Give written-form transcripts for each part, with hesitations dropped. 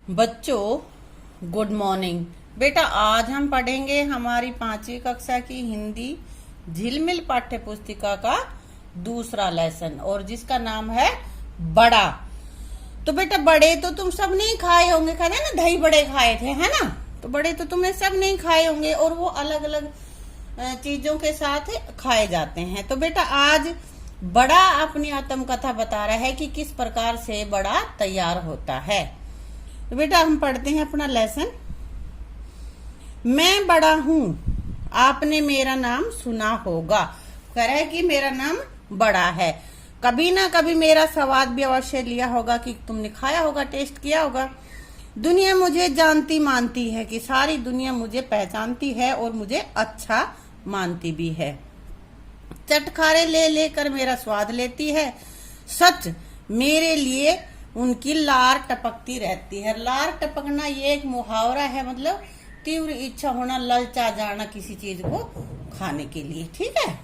बच्चों good morning. बेटा आज हम पढ़ेंगे हमारी 5वीं कक्षा की हिंदी झिलमिल पाठ्य पुस्तिका का दूसरा लेसन और जिसका नाम है बड़ा। तो बेटा बड़े तो तुम सब नहीं खाए होंगे, खाए ना, दही बड़े खाए थे है ना। तो बड़े तो तुमने सब नहीं खाए होंगे और वो अलग अलग चीजों के साथ खाए जाते हैं। तो बेटा आज बड़ा अपनी आत्मकथा बता रहा है कि किस प्रकार से बड़ा तैयार होता है। तो बेटा हम पढ़ते हैं अपना लेसन। मैं बड़ा हूं, आपने मेरा नाम सुना होगा। कह रहा है कि मेरा नाम बड़ा है। कभी ना कभी मेरा स्वाद भी अवश्य लिया होगा, कि तुमने खाया होगा, टेस्ट किया होगा। दुनिया मुझे जानती मानती है, कि सारी दुनिया मुझे पहचानती है और मुझे अच्छा मानती भी है। चटखारे ले लेकर मेरा स्वाद लेती है। सच मेरे लिए उनकी लार टपकती रहती है। लार टपकना ये एक मुहावरा है, मतलब तीव्र इच्छा होना, ललचा जाना किसी चीज को खाने के लिए। ठीक है।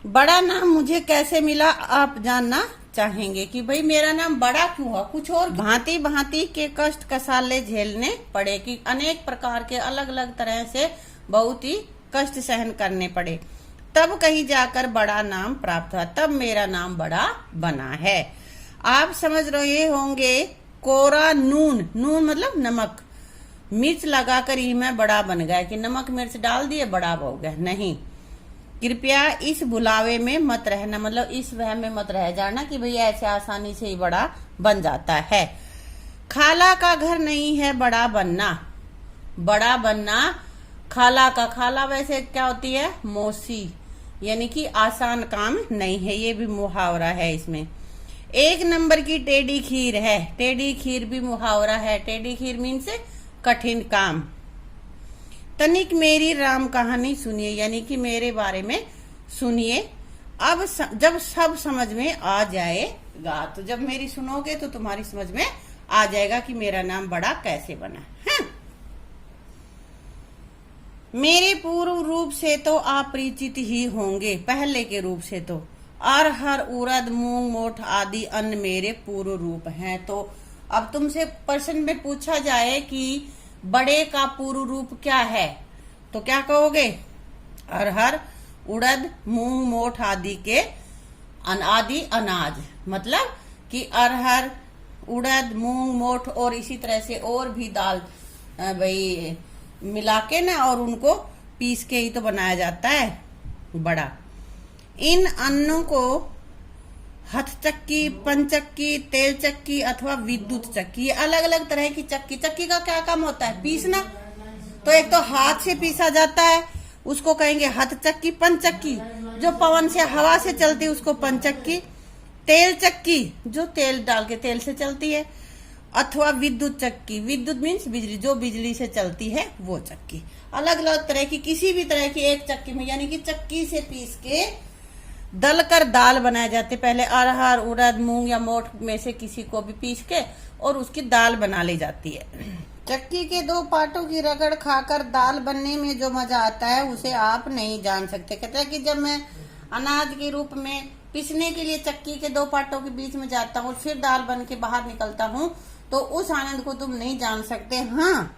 बड़ा नाम मुझे कैसे मिला आप जानना चाहेंगे कि भाई मेरा नाम बड़ा क्यों है। कुछ और भांति भांति के कष्ट कसाले झेलने पड़े, कि अनेक प्रकार के अलग अलग तरह से बहुत ही कष्ट सहन करने पड़े, तब कहीं जाकर बड़ा नाम प्राप्त हुआ, तब मेरा नाम बड़ा बना है। आप समझ रहे होंगे कोरा नून, नून मतलब नमक, मिर्च लगाकर ही मैं बड़ा बन गया, कि नमक मिर्च डाल दिए बड़ा हो गया। नहीं, कृपया इस बुलावे में मत रहना, मतलब इस वहम में मत रह जाना कि भैया ऐसे आसानी से ही बड़ा बन जाता है। खाला का घर नहीं है बड़ा बनना। बड़ा बनना खाला का, खाला वैसे क्या होती है, मौसी, यानी कि आसान काम नहीं है। ये भी मुहावरा है इसमें। एक नंबर की टेढ़ी खीर है। टेढ़ी खीर भी मुहावरा है। टेढ़ी खीर मीन्स कठिन काम। तनिक मेरी राम कहानी सुनिए, यानी कि मेरे बारे में सुनिए। अब जब सब समझ में आ जाएगा, तो जब मेरी सुनोगे तो तुम्हारी समझ में आ जाएगा कि मेरा नाम बड़ा कैसे बना है। मेरे पूर्व रूप से तो आप परिचित ही होंगे, पहले के रूप से तो। अरहर, उड़द, मूंग, मोठ आदि अन्य मेरे पूर्व रूप हैं। तो अब तुमसे प्रश्न में पूछा जाए कि बड़े का पूर्व रूप क्या है, तो क्या कहोगे? अरहर, उड़द, मूंग, मोठ आदि के आदि अनाज, मतलब कि अरहर, उड़द, मूंग, मोठ और इसी तरह से और भी दाल भाई मिला के ना, और उनको पीस के ही तो बनाया जाता है बड़ा। इन अन्नों को हथ चक्की, पंचक्की, तेल चक्की अथवा विद्युत चक्की, अलग अलग तरह की चक्की। चक्की का क्या काम होता है? पीसना। तो एक तो हाथ से पीसा जाता है, उसको कहेंगे हथ चक्की। पंचक्की जो पवन से, हवा से चलती है, उसको पंचक्की। तेल चक्की जो तेल डाल के तेल से चलती है, अथवा विद्युत चक्की, विद्युत मीन्स बिजली, जो बिजली से चलती है वो चक्की। अलग अलग तरह की, किसी भी तरह की एक चक्की में, यानी कि चक्की से पीस के दल कर दाल बनाए जाते। पहले अरहर, उड़द, मूंग या मोठ में से किसी को भी पीस के और उसकी दाल बना ली जाती है। चक्की के दो पाटों की रगड़ खाकर दाल बनने में जो मजा आता है उसे आप नहीं जान सकते। कहते हैं कि जब मैं अनाज के रूप में पीसने के लिए चक्की के दो पाटों के बीच में जाता हूँ, फिर दाल बन के बाहर निकलता हूँ, तो उस आनंद को तुम नहीं जान सकते। हाँ,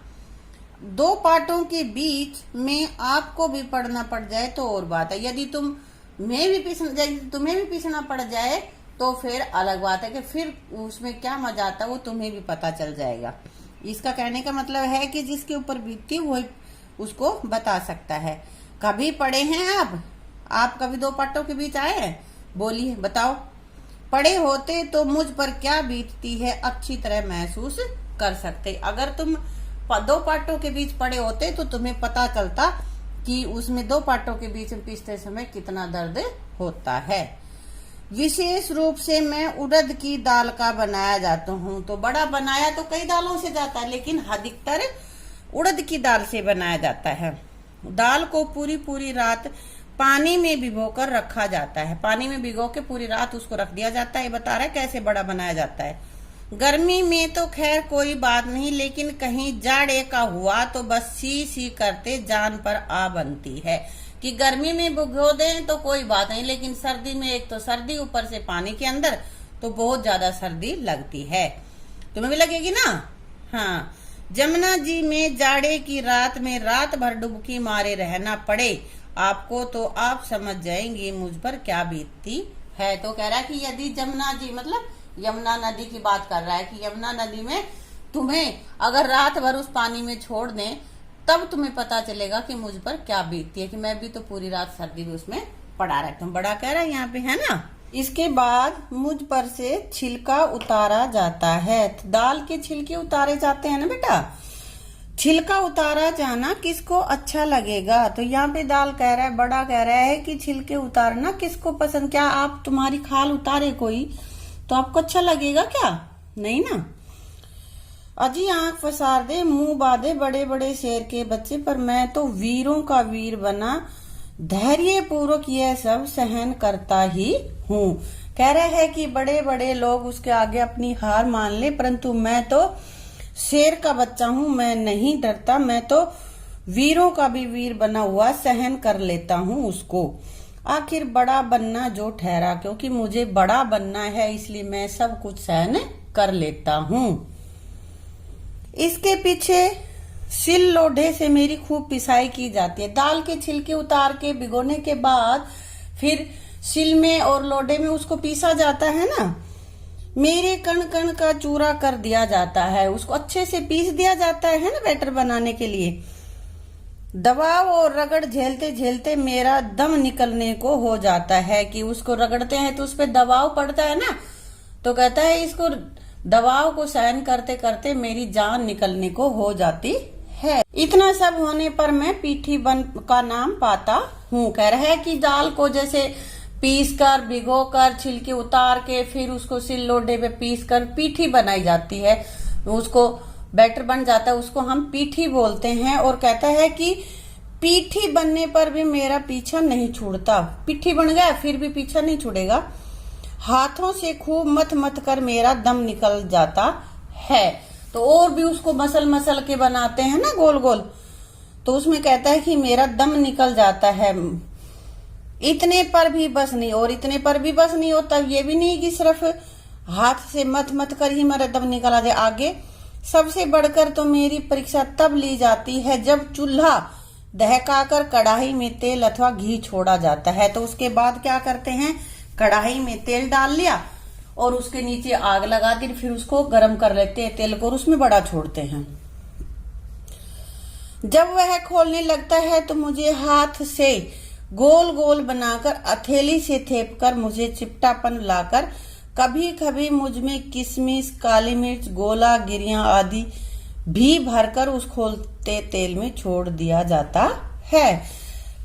दो पाटों के बीच में आपको भी पड़ना पड़ जाए तो और बात है। यदि तुम्हें भी पीसना पड़ जाए तो फिर अलग बात है, कि फिर उसमें क्या मजा आता है वो तुम्हें भी पता चल जाएगा। इसका कहने का मतलब है कि जिसके ऊपर बीतती वही उसको बता सकता है। कभी पढ़े हैं आप कभी दो पाटों के बीच आए हैं? बोलिए, बताओ। पढ़े होते तो मुझ पर क्या बीतती है अच्छी तरह महसूस कर सकते। अगर तुम दो पाटों के बीच पढ़े होते तो तुम्हें पता चलता कि उसमें दो पाटों के बीच में पीसते समय कितना दर्द होता है। विशेष रूप से मैं उड़द की दाल का बनाया जाता हूँ। तो बड़ा बनाया तो कई दालों से जाता है, लेकिन अधिकतर उड़द की दाल से बनाया जाता है। दाल को पूरी पूरी रात पानी में भिगोकर रखा जाता है। पानी में भिगो के पूरी रात उसको रख दिया जाता है। ये बता रहा है कैसे बड़ा बनाया जाता है। गर्मी में तो खैर कोई बात नहीं, लेकिन कहीं जाड़े का हुआ तो बस सी सी करते जान पर आ बनती है। कि गर्मी में भिगो दें तो कोई बात नहीं, लेकिन सर्दी में एक तो सर्दी, ऊपर से पानी के अंदर, तो बहुत ज्यादा सर्दी लगती है। तुम्हें भी लगेगी ना। हाँ, जमुना जी में जाड़े की रात में रात भर डुबकी मारे रहना पड़े आपको तो आप समझ जाएंगे मुझ पर क्या बीतती है। तो कह रहा है कि यदि जमुना जी मतलब यमुना नदी की बात कर रहा है कि यमुना नदी में तुम्हें अगर रात भर उस पानी में छोड़ दें तब तुम्हें पता चलेगा कि मुझ पर क्या बीतती है, कि मैं भी तो पूरी रात सर्दी में उसमें पड़ा रहता हूँ। बड़ा कह रहा है यहाँ पे, है ना। इसके बाद मुझ पर से छिलका उतारा जाता है। दाल के छिलके उतारे जाते हैं ना बेटा। छिलका उतारा जाना किसको अच्छा लगेगा। तो यहाँ पे दाल कह रहा है, बड़ा कह रहा है कि छिलके उतारना किसको पसंद। क्या आप तुम्हारी खाल उतारे कोई तो आपको अच्छा लगेगा क्या? नहीं ना। अजी आंख फसार दे मुंह बांधे बड़े बड़े शेर के बच्चे, पर मैं तो वीरों का वीर बना धैर्य पूर्वक यह सब सहन करता ही हूँ। कह रहे हैं कि बड़े बड़े लोग उसके आगे अपनी हार मान ले, परंतु मैं तो शेर का बच्चा हूँ, मैं नहीं डरता। मैं तो वीरों का भी वीर बना हुआ सहन कर लेता हूँ उसको। आखिर बड़ा बनना जो ठहरा, क्योंकि मुझे बड़ा बनना है इसलिए मैं सब कुछ सहन कर लेता हूँ। इसके पीछे सिल लोढ़े से मेरी खूब पिसाई की जाती है। दाल के छिलके उतार के भिगोने के बाद फिर सिल में और लोढ़े में उसको पीसा जाता है ना। मेरे कण कण का चूरा कर दिया जाता है, उसको अच्छे से पीस दिया जाता है ना बैटर बनाने के लिए। दबाव और रगड़ झेलते झेलते मेरा दम निकलने को हो जाता है, कि उसको रगड़ते हैं तो उस पर दबाव पड़ता है ना, तो कहता है इसको दबाव को सहन करते करते मेरी जान निकलने को हो जाती है। इतना सब होने पर मैं पीठी बन का नाम पाता हूँ। कह रहा है कि दाल को जैसे पीस कर भिगो कर छिलके उतार के फिर उसको सिल लोढ़े पे पीस कर पीठी बनाई जाती है, उसको बैटर बन जाता है, उसको हम पीठी बोलते हैं। और कहता है कि पीठी बनने पर भी मेरा पीछा नहीं छूटता। पीठी बन गया फिर भी पीछा नहीं छूटेगा। हाथों से खूब मथ मथ कर मेरा दम निकल जाता है। तो और भी उसको मसल मसल के बनाते हैं ना गोल गोल, तो उसमें कहता है कि मेरा दम निकल जाता है। इतने पर भी बस नहीं, और इतने पर भी बस नहीं होता। ये भी नहीं कि सिर्फ हाथ से मथ मथ कर ही मेरा दम निकल आ जाए। आगे सबसे बढ़कर तो मेरी परीक्षा तब ली जाती है जब चूल्हा दहकाकर कढ़ाई में तेल अथवा घी छोड़ा जाता है। तो उसके बाद क्या करते हैं, कढ़ाई में तेल डाल लिया और उसके नीचे आग लगा दी, फिर उसको गर्म कर लेते हैं तेल को और उसमें बड़ा छोड़ते हैं। जब वह खोलने लगता है तो मुझे हाथ से गोल गोल बनाकर हथेली से थेप कर मुझे चिपटापन लाकर कभी कभी मुझ में किशमिश काली मिर्च गोला गिरियां आदि भी भरकर उस खोलते तेल में छोड़ दिया जाता है।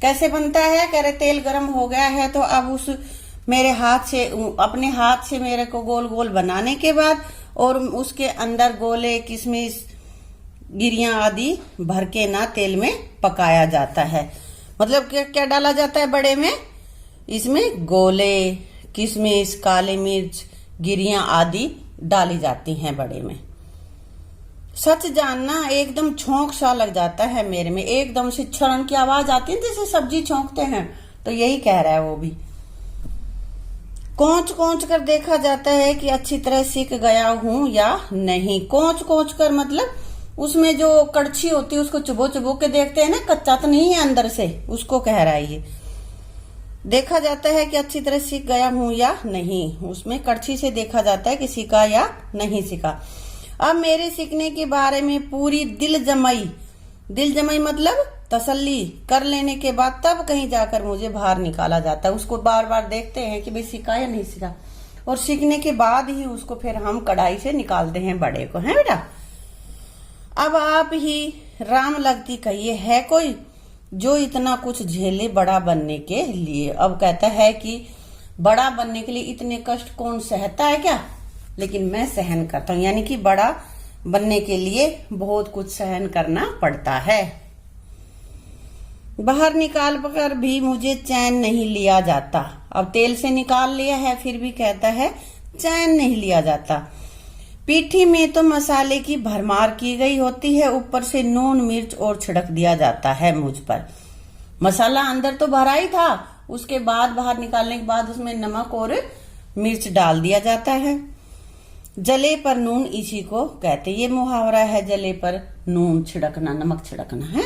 कैसे बनता है, कह रहे तेल गर्म हो गया है तो अब उस मेरे हाथ से अपने हाथ से मेरे को गोल गोल बनाने के बाद और उसके अंदर गोले किशमिश गिरियां आदि भर के ना तेल में पकाया जाता है। मतलब क्या क्या डाला जाता है बड़े में, इसमें गोले किशमिश काली मिर्च गिरियां आदि डाली जाती हैं बड़े में। सच जानना एकदम छौंक सा लग जाता है मेरे में, एकदम से छरण की आवाज आती है जैसे सब्जी छौंकते हैं, तो यही कह रहा है वो भी। कोंच कोंच कर देखा जाता है कि अच्छी तरह सीख गया हूं या नहीं। कोंच कोंच कर मतलब उसमें जो कड़छी होती है उसको चुबो चुबो के देखते हैं ना, कच्चा तो नहीं है अंदर से, उसको कह रहा है ये। देखा जाता है कि अच्छी तरह सीख गया हूं या नहीं, उसमें कड़छी से देखा जाता है कि सीखा या नहीं सीखा। अब मेरे सीखने के बारे में पूरी दिल जमाई मतलब तसल्ली कर लेने के बाद तब कहीं जाकर मुझे बाहर निकाला जाता है। उसको बार बार देखते हैं कि भाई सीखा या नहीं सीखा, और सीखने के बाद ही उसको फिर हम कढ़ाई से निकालते हैं बड़े को, है बेटा। अब आप ही राम लगती कहिए है कोई जो इतना कुछ झेले बड़ा बनने के लिए। अब कहता है कि बड़ा बनने के लिए इतने कष्ट कौन सहता है क्या, लेकिन मैं सहन करता हूं। यानी कि बड़ा बनने के लिए बहुत कुछ सहन करना पड़ता है। बाहर निकाल कर भी मुझे चैन नहीं लिया जाता। अब तेल से निकाल लिया है फिर भी कहता है चैन नहीं लिया जाता। पीठी में तो मसाले की भरमार की गई होती है, ऊपर से नून मिर्च और छिड़क दिया जाता है मुझ पर। मसाला अंदर तो भरा ही था, उसके बाद बाहर निकालने के बाद उसमें नमक और मिर्च डाल दिया जाता है। जले पर नून इसी को कहते, ये मुहावरा है, जले पर नून छिड़कना, नमक छिड़कना है।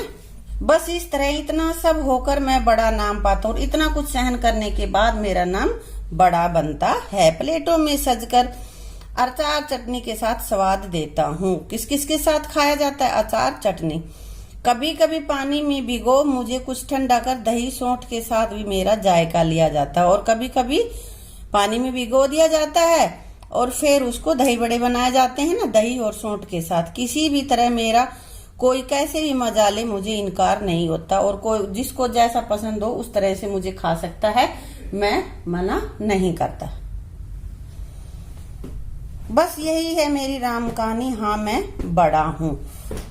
बस इस तरह इतना सब होकर मैं बड़ा नाम पाता हूँ। इतना कुछ सहन करने के बाद मेरा नाम बड़ा बनता है। प्लेटों में सजकर अचार चटनी के साथ स्वाद देता हूँ। किस किस के साथ खाया जाता है अचार चटनी? कभी कभी पानी में भिगो मुझे कुछ ठंडा कर दही सौंठ के साथ भी मेरा जायका लिया जाता है। और कभी कभी पानी में भिगो दिया जाता है और फिर उसको दही बड़े बनाए जाते हैं ना, दही और सौंठ के साथ। किसी भी तरह मेरा कोई कैसे भी मजा ले, मुझे इनकार नहीं होता। और कोई जिसको जैसा पसंद हो उस तरह से मुझे खा सकता है, मैं मना नहीं करता। बस यही है मेरी राम कहानी। हाँ, मैं बड़ा हूँ।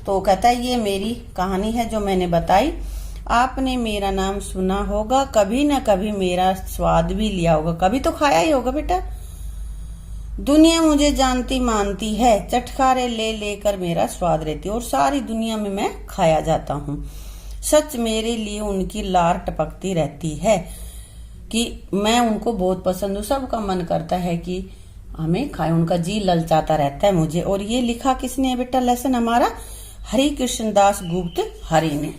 तो कहता है ये मेरी कहानी है जो मैंने बताई। आपने मेरा नाम सुना होगा, कभी ना कभी मेरा स्वाद भी लिया होगा, कभी तो खाया ही होगा बेटा। दुनिया मुझे जानती मानती है, चटखारे ले लेकर मेरा स्वाद लेती, और सारी दुनिया में मैं खाया जाता हूँ। सच मेरे लिए उनकी लार टपकती रहती है कि मैं उनको बहुत पसंद हूँ। सबका मन करता है कि हमें खाए, उनका जी ललचाता रहता है मुझे। और ये लिखा किसने है बेटा लेसन? हमारा हरि कृष्ण दास गुप्त हरि ने।